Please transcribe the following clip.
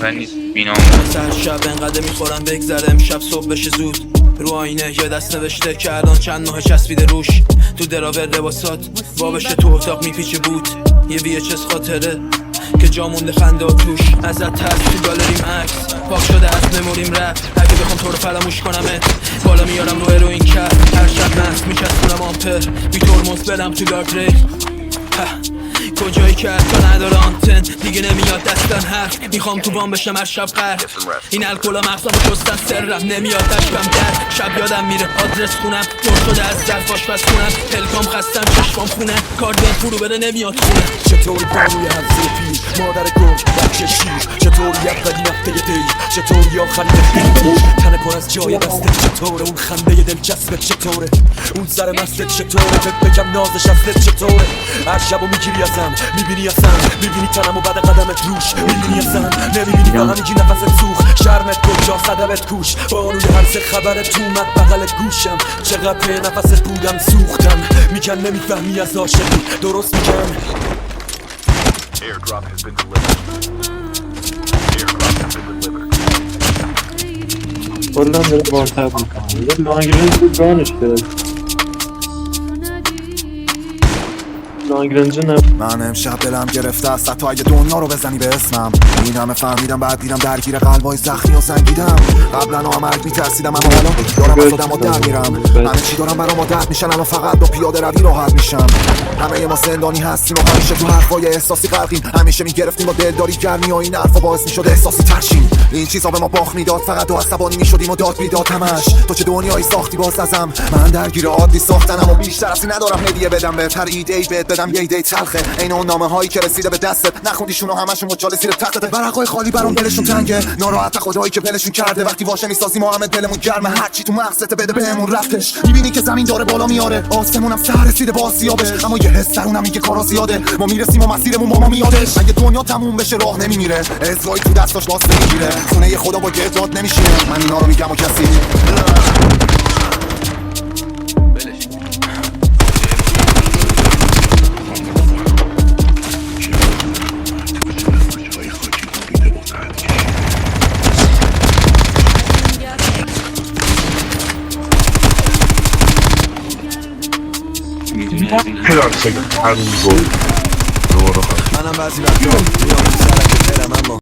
شهر نیست بینام سر شب انقدر میخورم بگذره امشب صبح بشه زود رو آینه یه دست نوشته که الان چند ماه چسبیده روش تو دراور لباسات وا بشه تو اتاق میپیچه بود یه VHS خاطره که جا مونده خنده و توش ازت ترس تو گالریم عکس پاک شده از مموریم رپ اگه بخوام تو رو فراموش کنمت بالا میارم رو هروئین کرد هر شب مست میچسبونم آمپر بی ترمز برم تو گاردریل کجایی که حتی نداره آنتن دیگه نمیاد دستن حرف میخوام تو بام بشم هر شب قرد این الکلا مغزمو شستن سرم نمیاد دشتم در شب یادم میره آدرس خونم پر شده از ظرف آشپز خونم پلکام خستم چشمام خونه کارد فرو بره نمیاد خونه چطوری بانوی هفته پیر مادر گرگ بچه شیر چطوری اولین هفته دی چطوری آخرین هفته تنه پر از جای دستت چطوره اون خنده دلچسبت چطوره اون سر مستت چطوره بگم نازش ازت چطوره هر شبو میگیری ازم میبینی ازم میبینی تنم و بعد قدمت روش میبینی ازم نمیبینی با همیگی نفست سوخ شرمت کجا صدبت کوش بانوی هر سه خبرت اومد بغل گوشم چقدر نفست بودم سوختم میگن نمیفهمی از عاشقی درست میگم Airdrop has been delivered. Airdrop has been delivered. کلا داره بارتر میکنم یه لانگرنج بود گانش کرد لانگرنج نه من امشب دلم گرفته است حتی اگه دنیا رو بزنی به اسمم این همه فهمیدم بعد دیدم درگیر قلبای زخمی و سنگیدم قبلا مرگ میترسیدم اما الان دارم از خودم در میرم همه چی دارم برام عادت میشن اما فقط با پیاده روی راحت میشم همه ما زندانی هستیم و همیشه تو حرفای احساسی غرقیم همیشه میگرفتیم با دلداری گرمی و این حرفا باعث میشد احساسی ترشیم این چیزا به ما باخت میداد فقط تو عصبانی میشدیم و داد بیداد همش تو چه دنیایی ساختی باز ازم من درگیر عادی ساختنم و بیشتر از این ندارم هدیه بدم بهتر ایده بهت بدم یه ایده تلخه عین اون نامه هایی که رسیده به دستت نخوندیشونو همشون مچاله زیر تختت ورقای خالی برام دلشون تنگه ناراحت خدایی که دلشون کرده وقتی واشه میسازیم همه دلمون گرمه هر چی تو مغزت بده بهمون رفتش میبینی که زمین داره بالا میاره آسمونم سر رسیده با سیابه اما یه حس درونم میگه کارا زیاده ما میرسیم و مسیرمون با ما میادش اگه دنیا تموم بشه راه نمیمیره ازرای تو دستاش واسه نمیگیره خونه خدا با گرداد نمیشینه من اینا رو میگم و کسی پلاستیک هر روز منم بعضی وقتا میام سرک دلم اما